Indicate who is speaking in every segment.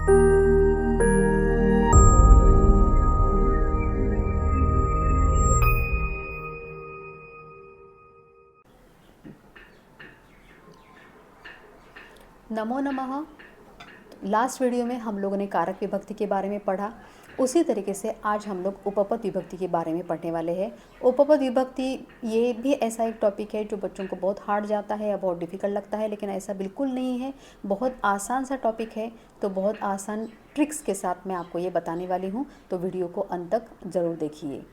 Speaker 1: नमो नमः। Last video में हम लोगों ने कारक विभक्ति के बारे में पढ़ा। उसी तरीके से आज हम लोग उपपद विभक्ति के बारे में पढ़ने वाले हैं। उपपद विभक्ति ये भी ऐसा एक टॉपिक है जो बच्चों को बहुत हार्ड जाता है या बहुत डिफ़िकल्ट लगता है, लेकिन ऐसा बिल्कुल नहीं है। बहुत आसान सा टॉपिक है, तो बहुत आसान ट्रिक्स के साथ मैं आपको ये बताने वाली हूँ, तो वीडियो को अंत तक ज़रूर देखिए।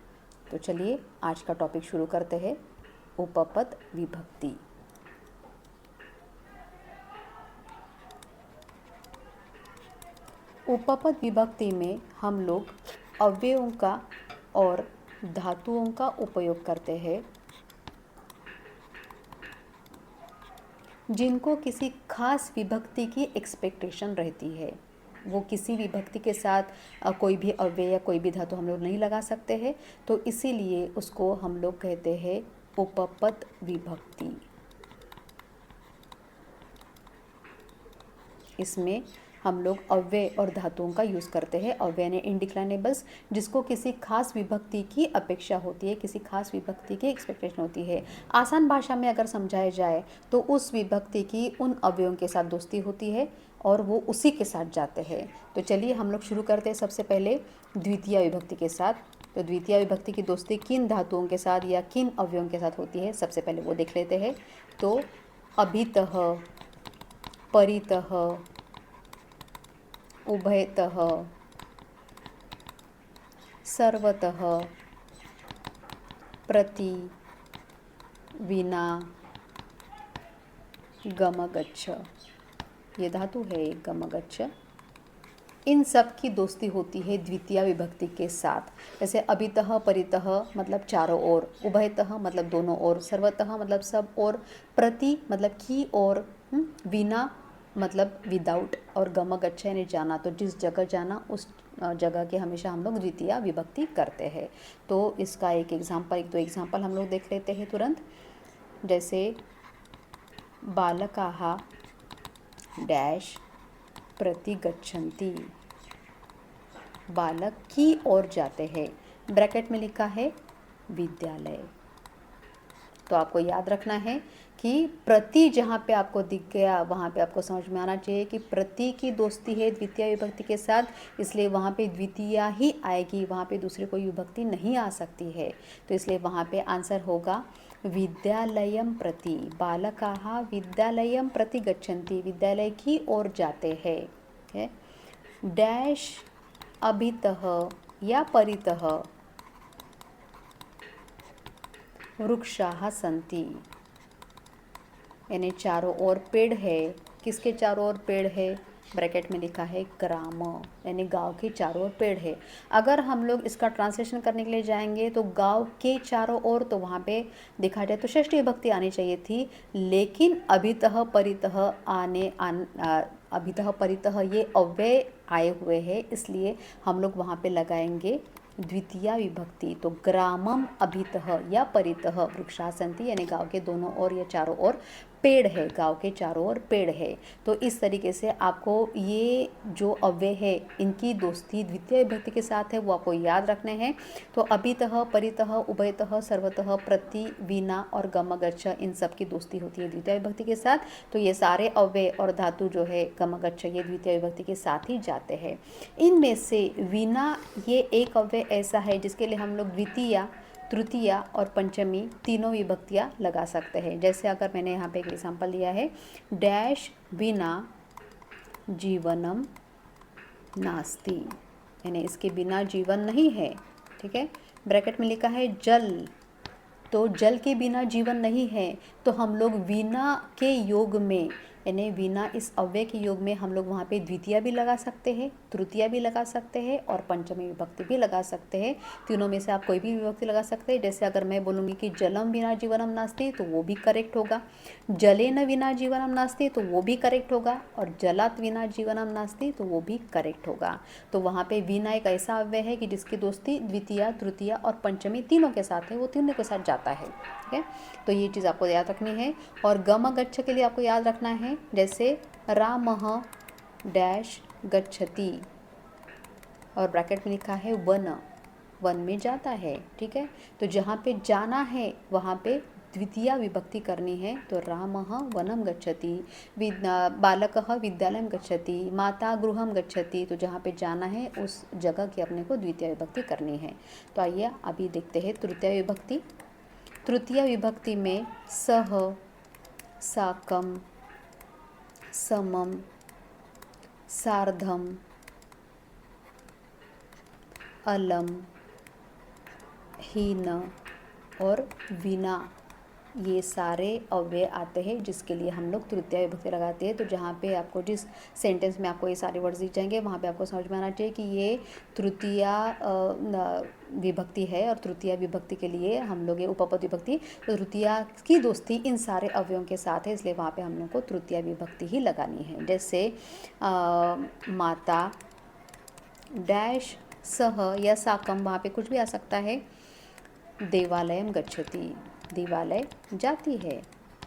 Speaker 1: तो चलिए आज का टॉपिक शुरू करते हैं, उपपद विभक्ति। उपपद विभक्ति में हम लोग अव्ययों का और धातुओं का उपयोग करते हैं जिनको किसी खास विभक्ति की एक्सपेक्टेशन रहती है। वो किसी विभक्ति के साथ कोई भी अव्यय या कोई भी धातु हम लोग नहीं लगा सकते हैं, तो इसीलिए उसको हम लोग कहते हैं उपपद विभक्ति। इसमें हम लोग अव्यय और धातुओं का यूज़ करते हैं। अव्यय ने इनडिक्लाइनेबल्स, जिसको किसी खास विभक्ति की अपेक्षा होती है, किसी खास विभक्ति की एक्सपेक्टेशन होती है। आसान भाषा में अगर समझाया जाए तो उस विभक्ति की उन अव्ययों के साथ दोस्ती होती है और वो उसी के साथ जाते हैं। तो चलिए हम लोग शुरू करते हैं सबसे पहले द्वितीय विभक्ति के साथ। तो द्वितीय विभक्ति की दोस्ती किन धातुओं के साथ या किन अव्ययों के साथ होती है, सबसे पहले वो देख लेते हैं। तो अभितः, परितः, उभयतः, सर्वतः, प्रति, विना, गमगच्छ, ये धातु है गमगच्छ। इन सब की दोस्ती होती है द्वितीय विभक्ति के साथ। जैसे अभितः परितः मतलब चारों ओर, उभयतः मतलब दोनों ओर, सर्वतः मतलब सब ओर, प्रति मतलब की ओर, विना मतलब विदाउट, और गमगच्छ यानी जाना, तो जिस जगह जाना उस जगह के हमेशा हम लोग द्वितीय विभक्ति करते हैं। तो इसका एक दो एग्जाम्पल हम लोग देख लेते हैं तुरंत। जैसे बालकाः डैश प्रति गच्छन्ति, बालक की ओर जाते हैं, ब्रैकेट में लिखा है विद्यालय। तो आपको याद रखना है कि प्रति जहाँ पे आपको दिख गया वहाँ पे आपको समझ में आना चाहिए कि प्रति की दोस्ती है द्वितीय विभक्ति के साथ, इसलिए वहाँ पे द्वितीय ही आएगी, वहाँ पे दूसरी कोई विभक्ति नहीं आ सकती है। तो इसलिए वहाँ पे आंसर होगा विद्यालयम प्रति, बालकाः विद्यालयम प्रति गच्छन्ति, विद्यालय की ओर जाते हैं। डैश अभितः या परितः वृक्षाः सन्ति, यानी चारों ओर पेड़ है। किसके चारों ओर पेड़ है, ब्रैकेट में लिखा है ग्राम, यानी गांव के चारों ओर पेड़ है। अगर हम लोग इसका ट्रांसलेशन करने के लिए जाएंगे तो गांव के चारों ओर, तो वहाँ पे देखा जाए तो षष्ठी विभक्ति आनी चाहिए थी, लेकिन अभितः परितः अभितः परितः ये अव्यय आए हुए हैं, इसलिए हम लोग वहाँ पे लगाएंगे द्वितीय विभक्ति। तो ग्रामम अभितः या परितः वृक्षाः सन्ति, यानी गांव के दोनों ओर या चारों ओर पेड़ है, गांव के चारों ओर पेड़ है। तो इस तरीके से आपको ये जो अव्यय है इनकी दोस्ती द्वितीय विभक्ति के साथ है, वो आपको याद रखने हैं। तो अभितः, परितः, उभयतः, सर्वतः, प्रति, विना और गमगच्छ, इन सब की दोस्ती होती है द्वितीय विभक्ति के साथ। तो ये सारे अव्यय और धातु जो है गमगच्छ, ये द्वितीय विभक्ति के साथ ही जाते हैं। इनमें से विना ये एक अव्यय ऐसा है जिसके लिए हम लोग द्वितीय, तृतीय और पंचमी तीनों विभक्तियाँ लगा सकते हैं। जैसे अगर मैंने यहाँ पे एक एग्जाम्पल लिया है, डैश विना जीवनम नास्ति, यानी इसके बिना जीवन नहीं है। ठीक है, ब्रैकेट में लिखा है जल, तो जल के बिना जीवन नहीं है, तो हम लोग विना के योग में, यानी विना इस अव्यय के योग में हम लोग वहाँ पे द्वितीय भी लगा सकते हैं, तृतीय भी लगा सकते हैं और पंचमी विभक्ति भी लगा सकते हैं। तीनों में से आप कोई भी विभक्ति लगा सकते हैं। जैसे अगर मैं बोलूँगी कि जलम बिना जीवनम नास्ति, तो वो भी करेक्ट होगा। जलेन बिना जीवनम नास्ति, तो वो भी करेक्ट होगा। और जलात बिना जीवनम नास्ति, तो वो भी करेक्ट होगा। तो वहाँ पे विना एक ऐसा अव्यय है कि जिसकी दोस्ती द्वितीय, तृतीय और पंचमी तीनों के साथ है, वो तीनों के साथ जाता है। ठीक है, तो ये चीज़ आपको याद रखनी है। और गमगच्छ के लिए आपको याद रखना है, जैसे रामः डैश गच्छति, और ब्रैकेट में लिखा है वन, वन में जाता है। ठीक है, तो जहाँ पे जाना है वहाँ पे द्वितीया विभक्ति करनी है। तो रामः वनं गच्छति, बालकः विद्यालयं गच्छति, माता गृहं गच्छति। तो जहाँ पे जाना है उस जगह की अपने को द्वितीय विभक्ति करनी है। तो आइए अभी देखते हैं तृतीय विभक्ति। तृतीय विभक्ति में सह, साकं, समम, सार्धम, अलम, हीन और विना, ये सारे अव्यय आते हैं जिसके लिए हम लोग तृतीय विभक्ति लगाते हैं। तो जहाँ पे आपको जिस सेंटेंस में आपको ये सारे वर्ड्स दिख जाएंगे वहाँ पे आपको समझ में आना चाहिए कि ये तृतीया विभक्ति है, और तृतीया विभक्ति के लिए हम लोग ये उपपद विभक्ति, तो तृतीया की दोस्ती इन सारे अवयवों के साथ है, इसलिए वहाँ पे हम लोग को तृतीया विभक्ति ही लगानी है। जैसे माता डैश सह या साकम, वहाँ पे कुछ भी आ सकता है। देवालयम गच्छति, देवालय जाती है,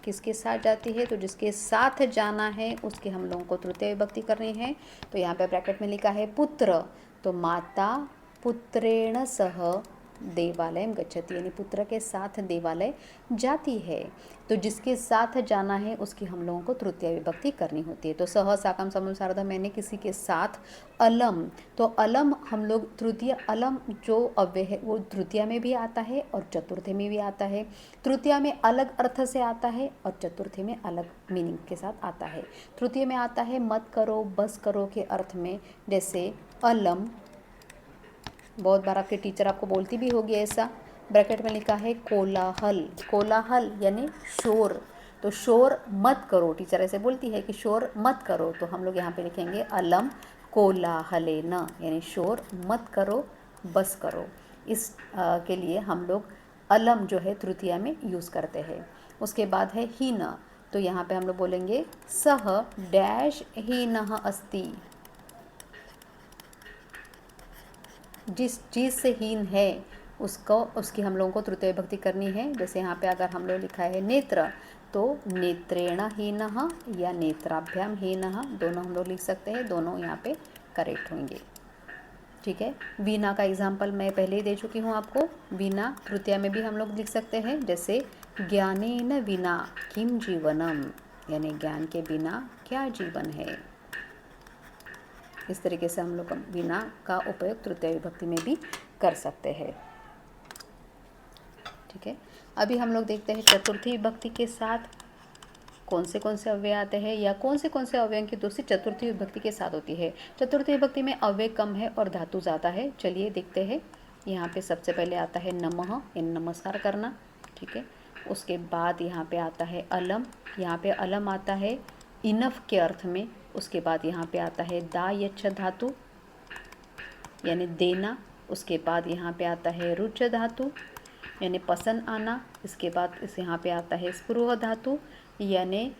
Speaker 1: किसके साथ जाती है? तो जिसके साथ जाना है उसके हम लोगों को तृतीय विभक्ति करनी है। तो यहाँ पे ब्रैकेट में लिखा है पुत्र, तो माता पुत्रेण सह देवालयम गच्छति, यानी पुत्र के साथ देवालय जाती है। तो जिसके साथ जाना है उसकी हम लोगों को तृतीय विभक्ति करनी होती है। तो सह, साकम, समम, सार्धम, मैंने किसी के साथ। अलम, तो अलम हम लोग तृतीय, अलम जो अव्यय है वो तृतीया में भी आता है और चतुर्थी में भी आता है। तृतीया में अलग अर्थ से आता है और चतुर्थी में अलग मीनिंग के साथ आता है। तृतीय में आता है मत करो, बस करो के अर्थ में, जैसे अलम, बहुत बार आपके टीचर आपको बोलती भी होगी ऐसा। ब्रैकेट में लिखा है कोलाहल, कोलाहल यानी शोर, तो शोर मत करो, टीचर ऐसे बोलती है कि शोर मत करो, तो हम लोग यहाँ पे लिखेंगे अलम कोलाहलेन, यानी शोर मत करो, बस करो। इस के लिए हम लोग अलम जो है तृतीया में यूज़ करते हैं। उसके बाद है हीन, तो यहाँ पे हम लोग बोलेंगे सह डैश हीनः अस्ति, जिस चीज़ से हीन है उसको, उसकी हम लोगों को तृतीय विभक्ति करनी है। जैसे यहाँ पे अगर हम लोग लिखा है नेत्र, तो नेत्रेण हीनः या नेत्राभ्याम हीनः, दोनों हम लोग लिख सकते हैं, दोनों यहाँ पे करेक्ट होंगे। ठीक है, वीणा का एग्जाम्पल मैं पहले ही दे चुकी हूँ आपको। वीणा तृतीया में भी हम लोग लिख सकते हैं, जैसे ज्ञानेन विना किम जीवनम, यानी ज्ञान के बिना क्या जीवन है। इस तरीके से हम लोग बिना का उपयोग तृतीय विभक्ति में भी कर सकते हैं। ठीक है, अभी हम लोग देखते हैं चतुर्थी विभक्ति के साथ कौन से अव्यय आते हैं, या कौन से अव्ययों की दोस्ती चतुर्थी विभक्ति के साथ होती है। चतुर्थी विभक्ति में अव्यय कम है और धातु ज़्यादा है। चलिए देखते हैं। यहाँ पे सबसे पहले आता है नमः, यानी नमस्कार करना। ठीक है, उसके बाद यहाँ पे आता है अलम, यहाँ पे अलम आता है इनफ के अर्थ में। उसके बाद यहाँ पे आता है दा यच्छ धातु, यानी देना। उसके बाद यहाँ पे आता है रुच धातु, यानी पसंद आना। इसके बाद इस यहाँ पे आता है स्पृह धातु, यानी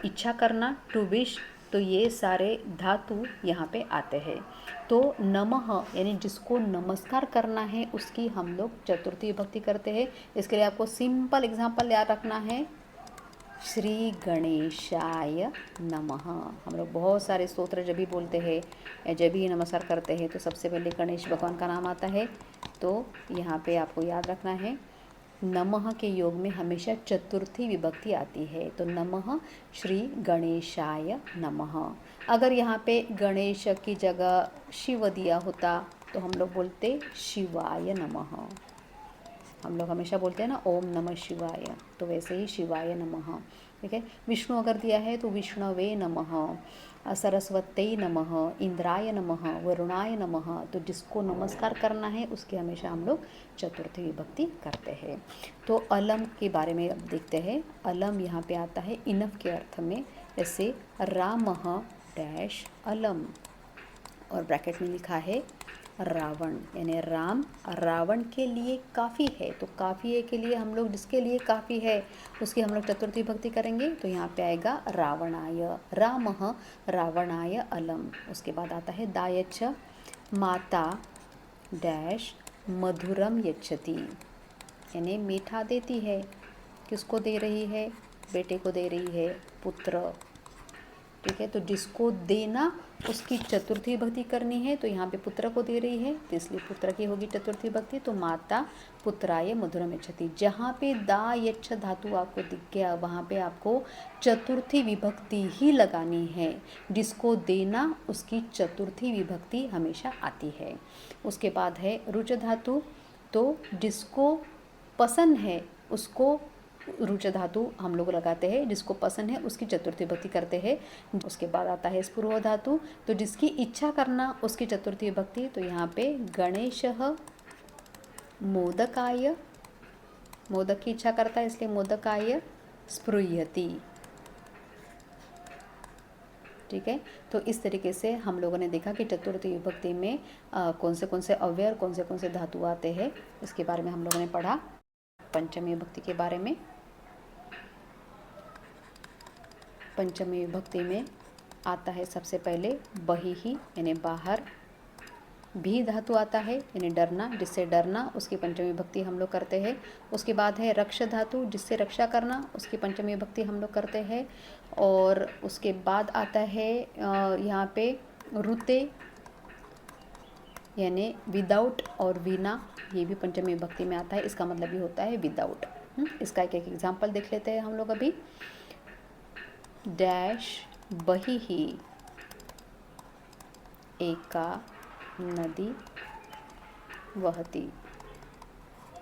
Speaker 1: इच्छा करना, टू विश। तो ये सारे धातु यहाँ पे आते हैं। तो नमः यानी जिसको नमस्कार करना है उसकी हम लोग चतुर्थी विभक्ति करते हैं। इसके लिए आपको सिंपल एग्जाम्पल याद रखना है, श्री गणेशाय नमः। हम लोग बहुत सारे स्तोत्र जब भी बोलते हैं, जब भी नमस्कार करते हैं, तो सबसे पहले गणेश भगवान का नाम आता है। तो यहाँ पे आपको याद रखना है, नमः के योग में हमेशा चतुर्थी विभक्ति आती है। तो नमः श्री गणेशाय नमः। अगर यहाँ पे गणेश की जगह शिव दिया होता तो हम लोग बोलते शिवाय नमः। हम लोग हमेशा बोलते हैं ना ओम नमः शिवाय, तो वैसे ही शिवाय नमः। ठीक है, विष्णु अगर दिया है तो विष्णवे नमः, सरस्वती नमः, इंद्राय नमः, वरुणाय नमः। तो जिसको नमस्कार करना है उसकी हमेशा हम लोग चतुर्थी विभक्ति करते हैं। तो अलम के बारे में अब देखते हैं। अलम यहाँ पे आता है इनफ के अर्थ में, जैसे रामः डैश अलम, और ब्रैकेट में लिखा है रावण, यानी राम रावण के लिए काफ़ी है। तो काफ़ी है के लिए हम लोग, जिसके लिए काफ़ी है उसकी हम लोग चतुर्थी विभक्ति करेंगे। तो यहाँ पे आएगा रावणाय, रामः रावणाय अलम। उसके बाद आता है दायच्छ, माता डैश मधुरम यच्छति, यानी मीठा देती है। किसको दे रही है? बेटे को दे रही है, पुत्र। ठीक है। तो जिसको देना उसकी चतुर्थी विभक्ति करनी है, तो यहाँ पे पुत्र को दे रही है तो इसलिए पुत्र की होगी चतुर्थी विभक्ति। तो माता पुत्राय मधुरम यच्छति। जहाँ पे दा यच्छ धातु आपको दिख गया वहाँ पे आपको चतुर्थी विभक्ति ही लगानी है। जिसको देना उसकी चतुर्थी विभक्ति हमेशा आती है। उसके बाद है रुच धातु। तो जिसको पसंद है उसको रुच धातु हम लोग लगाते हैं, जिसको पसंद है उसकी चतुर्थी विभक्ति करते हैं। उसके बाद आता है स्पुर्व धातु। तो जिसकी इच्छा करना उसकी चतुर्थी विभक्ति। तो यहाँ पे गणेशः मोदकाय, मोदक की इच्छा करता है इसलिए मोदकाय स्पृह्यति। ठीक है। तो इस तरीके से हम लोगों ने देखा कि चतुर्थी विभक्ति में कौन से अव्यय और कौन से धातु आते हैं, इसके बारे में हम लोगों ने पढ़ा। पंचमी विभक्ति के बारे में, पंचमी विभक्ति में आता है सबसे पहले बहिः यानी बाहर। भी धातु आता है यानी डरना, जिससे डरना उसकी पंचमी विभक्ति हम लोग करते हैं। उसके बाद है रक्ष धातु, जिससे रक्षा करना उसकी पंचमी विभक्ति हम लोग करते हैं। और उसके बाद आता है यहाँ पे रुते यानी विदाउट और वीना, ये भी पंचमी विभक्ति में आता है। इसका मतलब ये होता है विदाउट। इसका एक एग्जाम्पल देख लेते हैं हम लोग अभी। डैश बहिः एका नदी वहती।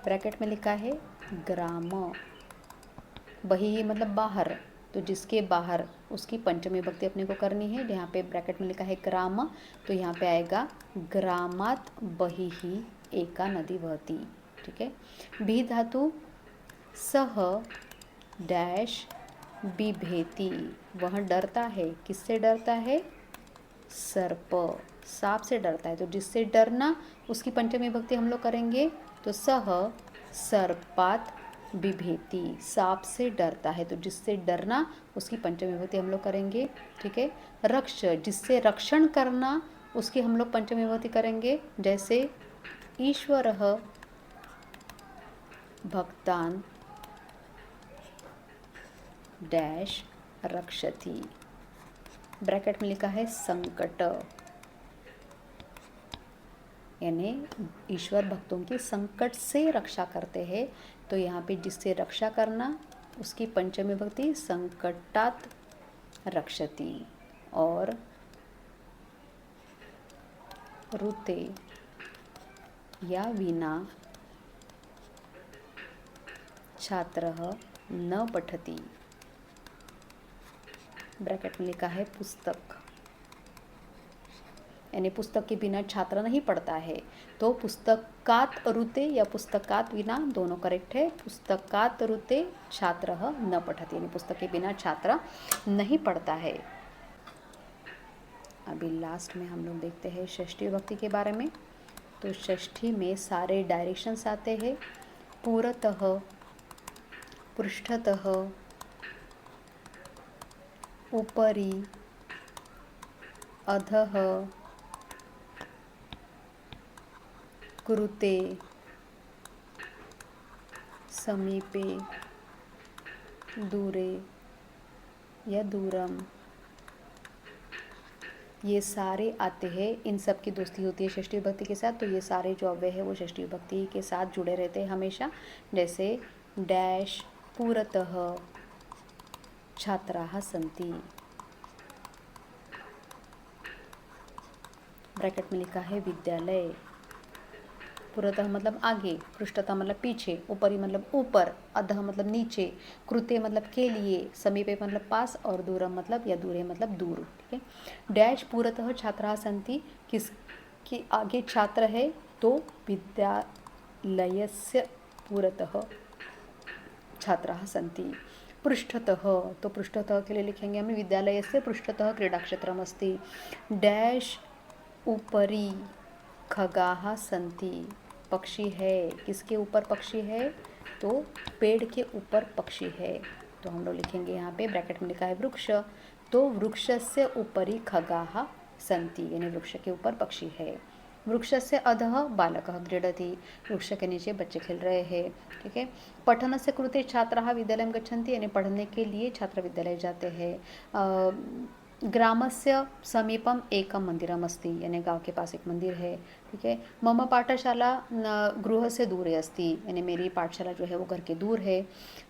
Speaker 1: ब्रैकेट में लिखा है ग्राम। बहिः मतलब बाहर, तो जिसके बाहर उसकी पंचमी विभक्ति अपने को करनी है। यहाँ पे ब्रैकेट में लिखा है ग्राम, तो यहाँ पे आएगा ग्रामात् बहिः एका नदी वहती। ठीक है। भी धातु सह डैश बिभेति, वह डरता है। किससे डरता है? सर्प, सांप से डरता है। तो जिससे डरना उसकी पंचमी विभक्ति हम लोग करेंगे। तो सह सर्पात् बिभेति, सांप से डरता है। तो जिससे डरना उसकी पंचमी विभक्ति हम लोग करेंगे। ठीक है। रक्ष, जिससे रक्षण करना उसकी हम लोग पंचमी विभक्ति करेंगे। जैसे ईश्वरः भक्तान् डैश रक्षति। ब्रैकेट में लिखा है संकट, यानी ईश्वर भक्तों की संकट से रक्षा करते हैं। तो यहाँ पे जिससे रक्षा करना उसकी पंचमी विभक्ति संकटात् रक्षति। और रुते या विना छात्रः न पठति। ब्रैकेट में लिखा है पुस्तक, यानी पुस्तक के बिना छात्र नहीं पढ़ता है। तो पुस्तकात् रुते या पुस्तकात् विना दोनों करेक्ट है। पुस्तकात् रुते छात्रः न पठति, यानी पुस्तक के बिना छात्र नहीं पढ़ता है। अभी लास्ट में हम लोग देखते हैं षष्ठी विभक्ति के बारे में। तो षष्ठी में सारे डायरेक्शंस आते हैं। पुरतः, पृष्ठतः, उपरि, अधः, कृते, समीपे, दूरे या दूरम, ये सारे आते हैं। इन सब की दोस्ती होती है षष्ठी विभक्ति के साथ। तो ये सारे जो अव्यय है वो षष्ठी विभक्ति के साथ जुड़े रहते हैं हमेशा। जैसे डैश पुरतः छात्राः सन्ति। ब्रैकेट में लिखा है विद्यालय। पुरतः मतलब आगे, पृष्ठतः मतलब पीछे, ऊपरी मतलब ऊपर, अधः मतलब नीचे, कृते मतलब के लिए, समीपे मतलब पास, और दूरम मतलब या दूरे मतलब दूर। ठीक है। डैश पुरतः छात्राः सन्ति, किसके आगे छात्र है? तो विद्यालयस्य पुरतः छात्राः सन्ति। पृष्ठतः, तो पृष्ठतः के लिए लिखेंगे हमें विद्यालयस्य पृष्ठतः क्रीडाक्षेत्रम् अस्ति। डैश ऊपरी खगाः सन्ति, पक्षी है। किसके ऊपर पक्षी है? तो पेड़ के ऊपर पक्षी है। तो हम लोग लिखेंगे यहाँ पे ब्रैकेट में लिखा है वृक्ष, तो वृक्षस्य उपरि खगाः सन्ति, यानी वृक्ष के ऊपर पक्षी है। वृक्षस्य अधः बालकः क्रीडति, वृक्ष के नीचे बच्चे खेल रहे हैं। ठीक है। पठनस्य कृते छात्राः विद्यालयं गच्छन्ति, यानी पढ़ने के लिए छात्र विद्यालय जाते हैं। ग्रामस्य समीपम एकं मंदिरम अस्ति, यानी गांव के पास एक मंदिर है। ठीक है। मम पाठशाला गृह से दूर अस्ति, यानी मेरी पाठशाला जो है वो घर के दूर है।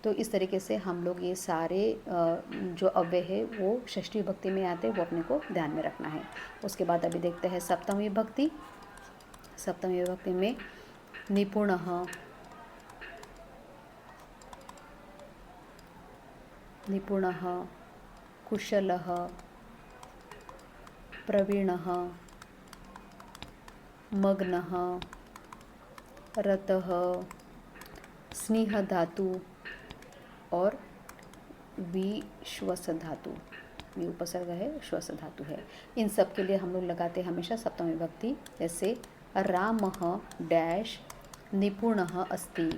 Speaker 1: तो इस तरीके से हम लोग ये सारे जो अव्यय है वो षष्ठी विभक्ति में आते हैं, वो अपने को ध्यान में रखना है। उसके बाद अभी देखते हैं सप्तमी विभक्ति। सप्तमी विभक्ति में निपुणः, निपुणः, कुशलः, प्रवीणः, मग्नः, रतः, स्नेह धातु और विश्वस धातु, ये उपसर्ग है, श्वस धातु है। इन सब के लिए हम लोग लगाते हैं हमेशा सप्तमी विभक्ति। जैसे रामः डैश निपुणः अस्ति,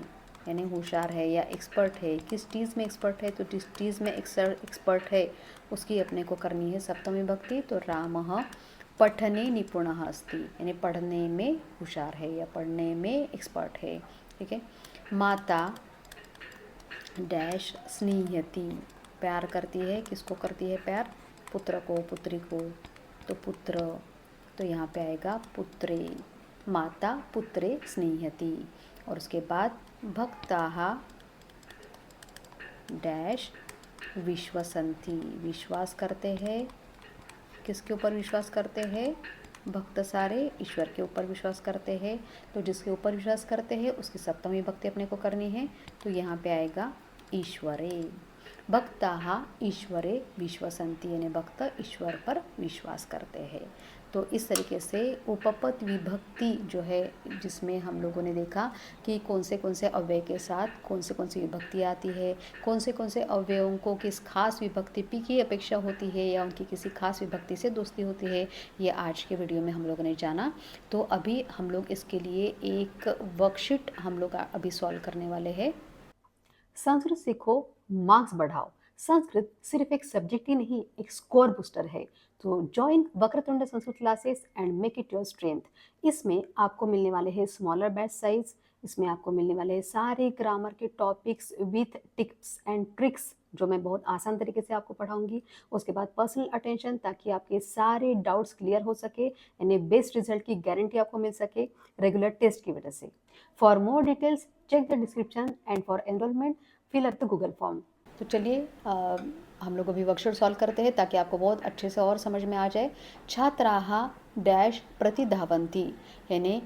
Speaker 1: यानी होशियार है या एक्सपर्ट है। किस चीज़ में एक्सपर्ट है, तो जिस चीज़ में एक्सपर्ट है उसकी अपने को करनी है सप्तमी विभक्ति। तो रामः पठने निपुणः अस्ति, यानी पढ़ने में होशियार है या पढ़ने में एक्सपर्ट है। ठीक है। माता डैश स्नेहयति, प्यार करती है। किसको करती है प्यार, पुत्र को, पुत्री को। तो पुत्र, तो यहाँ पे आएगा पुत्रे, माता पुत्रे स्नेहयति। और उसके बाद भक्ताः डैश विश्वसन्ति, विश्वास करते हैं। किसके ऊपर विश्वास करते हैं, भक्त सारे ईश्वर के ऊपर विश्वास करते हैं। तो जिसके ऊपर विश्वास करते हैं उसकी सप्तमी विभक्ति अपने को करनी है। तो यहाँ पे आएगा ईश्वरे, भक्ताः ईश्वरे विश्वसन्ति, यानी भक्त ईश्वर पर विश्वास करते हैं। तो इस तरीके से उपपद विभक्ति जो है, जिसमें हम लोगों ने देखा कि कौन से अव्यय के साथ कौन सी विभक्ति आती है, कौन से अव्ययों को किस खास विभक्ति पी की अपेक्षा होती है या उनकी किसी खास विभक्ति से दोस्ती होती है, ये आज के वीडियो में हम लोगों ने जाना। तो अभी हम लोग इसके लिए एक वर्कशीट हम लोग अभी सॉल्व करने वाले हैं। संस्कृत सीखो, मार्क्स बढ़ाओ। संस्कृत सिर्फ एक सब्जेक्ट ही नहीं, एक स्कोर बूस्टर है। तो join Vakratunda Sanskrit classes and make it your strength. इसमें आपको मिलने वाले हैं स्मॉलर बैच साइज, इसमें आपको मिलने वाले हैं सारे ग्रामर के topics with tips and tricks, जो मैं बहुत आसान तरीके से आपको पढ़ाऊंगी। उसके बाद पर्सनल अटेंशन, ताकि आपके सारे डाउट्स क्लियर हो सके, यानी बेस्ट रिजल्ट की गारंटी आपको मिल सके रेगुलर टेस्ट की वजह से। For more details check the description and for enrolment fill up the Google form. तो चलिए हम लोग अभी वर्कशीट सॉल्व करते हैं ताकि आपको बहुत अच्छे से और समझ में आ जाए। छात्राः डैश प्रतिधावन्ति, यानी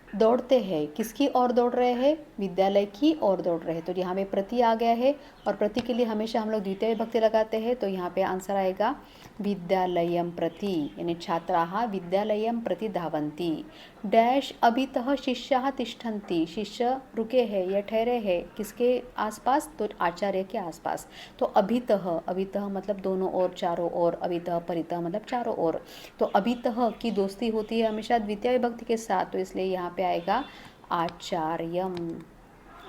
Speaker 1: दौड़ते हैं। किसकी ओर दौड़ रहे हैं, विद्यालय की ओर दौड़ रहे हैं। तो यहाँ पे प्रति आ गया है और प्रति के लिए हमेशा हम लोग द्वितीय विभक्ति लगाते हैं। तो यहाँ पे आंसर आएगा विद्यालयम प्रति, यानी छात्राः विद्यालयम प्रति धावन्ति। डैश अभितः शिष्याः तिष्ठन्ति, शिष्य रुके हैं या ठहरे हैं किसके आसपास, तो आचार्य के आसपास। तो अभितः, अभितः मतलब दोनों ओर, चारों ओर। अभितः परितः मतलब चारों ओर। तो अभितः की दोस्ती होती है हमेशा द्वितीय विभक्ति के साथ, तो इसलिए यहाँ पे आएगा आचार्यम,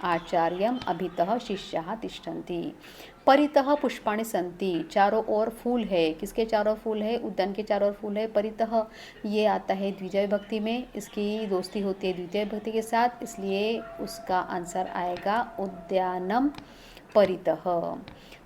Speaker 1: आचार्यम अभितः शिष्याः तिष्ठन्ति। परितः पुष्पाणि सन्ति, चारों ओर फूल है। किसके चारों फूल है, उद्यान के चारों ओर फूल है। परितः ये आता है द्वितीय विभक्ति में, इसकी दोस्ती होती है द्वितीय विभक्ति के साथ, इसलिए उसका आंसर आएगा उद्यानम परितः।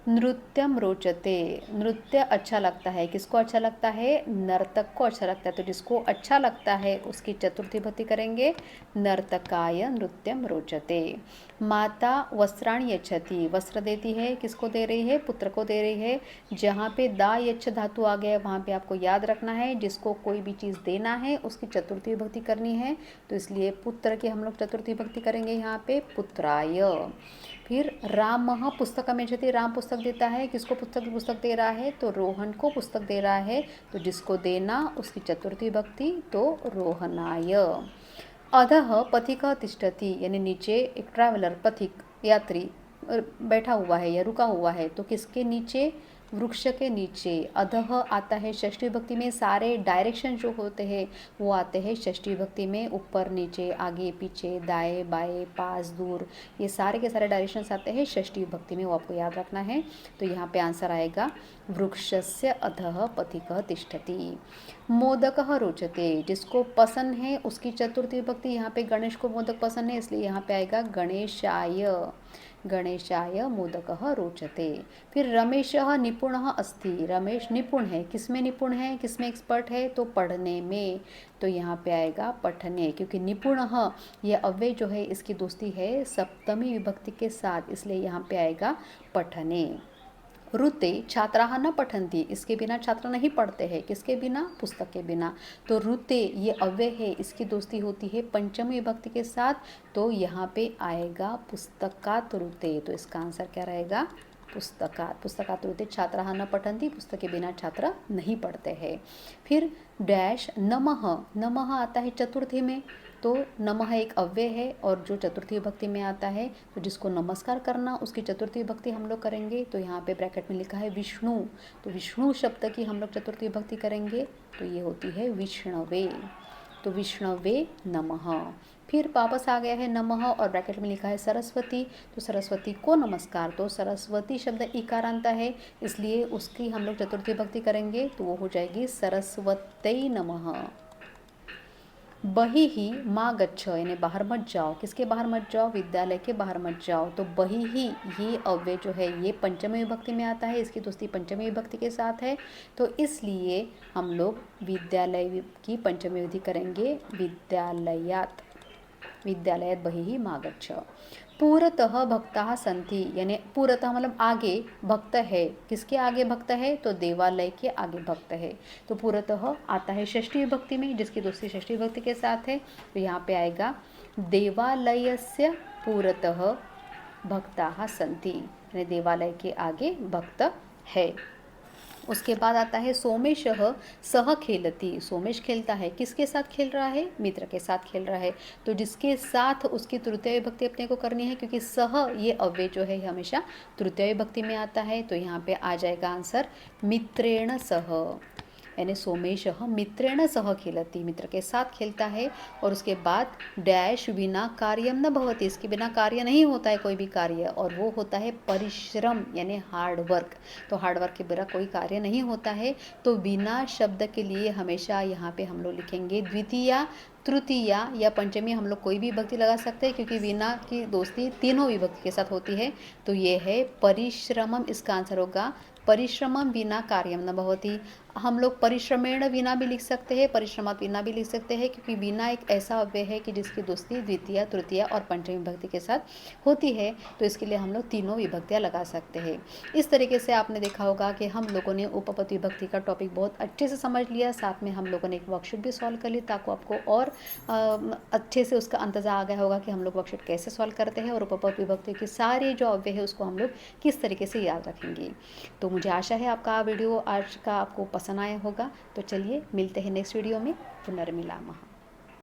Speaker 1: नृत्यम रोचते, नृत्य अच्छा लगता है। किसको अच्छा लगता है, नर्तक को अच्छा लगता है। तो जिसको अच्छा लगता है उसकी चतुर्थी विभक्ति करेंगे नर्तकाय नृत्यम रोचते। माता वस्त्राणि यच्छति, वस्त्र देती है। किसको दे रही है, पुत्र को दे रही है। जहाँ पे दा यच्छ धातु आ गया वहाँ पे आपको याद रखना है, जिसको कोई भी चीज़ देना है उसकी चतुर्थी विभक्ति करनी है। तो इसलिए पुत्र की हम लोग चतुर्थी विभक्ति करेंगे यहाँ पे पुत्राय। फिर रामः पुस्तकम यच्छति, राम पुस्तक देता है। किसको पुस्तक दे रहा है, तो रोहन को पुस्तक दे रहा है। तो जिसको देना उसकी चतुर्थी विभक्ति, तो रोहनाय। अधः पथिकः तिष्ठति, यानी नीचे एक ट्रैवलर, पथिक यात्री बैठा हुआ है या रुका हुआ है। तो किसके नीचे, वृक्ष के नीचे। अधः आता है षष्ठी विभक्ति में, सारे डायरेक्शन जो होते हैं वो आते हैं षष्ठी विभक्ति में, ऊपर नीचे आगे पीछे दाएं बाएं पास दूर, ये सारे के सारे डायरेक्शंस आते हैं षष्ठी विभक्ति में, वो आपको याद रखना है। तो यहाँ पे आंसर आएगा वृक्षस्य अधः पथिकः तिष्ठति। मोदकः रोचते, जिसको पसंद है उसकी चतुर्थी विभक्ति, यहाँ पे गणेश को मोदक पसंद है इसलिए यहाँ पे आएगा गणेशाय। गणेशाय मोदकः रोचते। फिर रमेशः निपुणः अस्ति, रमेश निपुण है, किसमें निपुण है, किसमें एक्सपर्ट है, तो पढ़ने में, तो यहाँ पे आएगा पठने, क्योंकि निपुणः ये अव्यय जो है इसकी दोस्ती है सप्तमी विभक्ति के साथ, इसलिए यहाँ पे आएगा पठने। ऋते छात्राः न पठन्ति, इसके बिना छात्र नहीं पढ़ते हैं, किसके बिना, पुस्तक के बिना। तो ऋते ये अव्यय है, इसकी दोस्ती होती है पंचमी विभक्ति के साथ, तो यहाँ पे आएगा पुस्तकात् ऋते, तो इसका आंसर क्या रहेगा, पुस्तकात्। पुस्तकात् ऋते छात्राः न पठन्ति, पुस्तक के बिना छात्र नहीं पढ़ते हैं। फिर डैश नमः, नमः आता है चतुर्थी में, तो नमः एक अव्यय है और जो चतुर्थी विभक्ति में आता है, तो जिसको नमस्कार करना उसकी चतुर्थी विभक्ति हम लोग करेंगे, तो यहाँ पे ब्रैकेट में लिखा है विष्णु, तो विष्णु शब्द की हम लोग चतुर्थी विभक्ति करेंगे, तो ये होती है विष्णवे, तो विष्णवे नमः। फिर वापस आ गया है नमः और ब्रैकेट में लिखा है सरस्वती, तो सरस्वती को नमस्कार, तो सरस्वती शब्द इकारांत है, इसलिए उसकी हम लोग चतुर्थी विभक्ति करेंगे, तो वो हो जाएगी सरस्वत्यै नमः। बही ही माँ गच्छ, यानी बाहर मत जाओ, किसके बाहर मत जाओ, विद्यालय के बाहर मत जाओ, तो बही ही ये अव्यय जो है ये पंचमी विभक्ति में आता है, इसकी दोस्ती पंचमी विभक्ति के साथ है, तो इसलिए हम लोग विद्यालय की पंचमी विधि करेंगे विद्यालयात्, विद्यालयात् बही ही माँ गच्छ। पुरतः भक्ताः सन्ति, यानी पुरतः मतलब आगे भक्त है, किसके आगे भक्त है, तो देवालय के आगे भक्त है, तो पुरतः आता है षष्ठी विभक्ति में, जिसकी दोस्ती षष्ठी विभक्ति के साथ है, तो यहाँ पे आएगा देवालयस्य पुरतः भक्ताः सन्ति, यानी देवालय के आगे भक्त है। उसके बाद आता है सोमेशः सह खेलति, सोमेश खेलता है, किसके साथ खेल रहा है, मित्र के साथ खेल रहा है, तो जिसके साथ उसकी तृतीय विभक्ति अपने को करनी है, क्योंकि सह ये अव्यय जो है हमेशा तृतीय विभक्ति में आता है, तो यहाँ पे आ जाएगा आंसर मित्रेण सह, यानी सोमेशः मित्रेण सह खेलति, मित्र के साथ खेलता है। और उसके बाद डैश विना कार्यम न भवति, इसके बिना कार्य नहीं होता है कोई भी कार्य, और वो होता है परिश्रम, यानी हार्ड वर्क, तो हार्ड वर्क के बिना कोई कार्य नहीं होता है, तो बिना शब्द के लिए हमेशा यहाँ पे हम लोग लिखेंगे द्वितीया, तृतीया या पंचमी, हम लोग कोई भी विभक्ति लगा सकते हैं, क्योंकि बिना की दोस्ती तीनों विभक्ति के साथ होती है, तो ये है परिश्रमम, इसका आंसर होगा परिश्रमम विना कार्यम न भवति। हम लोग परिश्रमेण विना भी लिख सकते हैं, परिश्रमात् विना भी लिख सकते हैं, क्योंकि विना एक ऐसा अव्यय है कि जिसकी दोस्ती द्वितीय, तृतीय और पंचमी विभक्ति के साथ होती है, तो इसके लिए हम लोग तीनों विभक्तियाँ लगा सकते हैं। इस तरीके से आपने देखा होगा कि हम लोगों ने उपपद विभक्ति का टॉपिक बहुत अच्छे से समझ लिया, साथ में हम लोगों ने एक वर्कशीट भी सॉल्व कर ली, ताकि आपको और अच्छे से उसका अंदाजा आ गया होगा कि हम लोग वर्कशीट कैसे सॉल्व करते हैं और उपपद विभक्ति की सारे जो अव्यय है उसको हम लोग किस तरीके से याद रखेंगे। तो मुझे आशा है आपका वीडियो आज का आपको पसंद आया होगा। तो चलिए मिलते हैं नेक्स्ट वीडियो में। पुनर्मिलामः।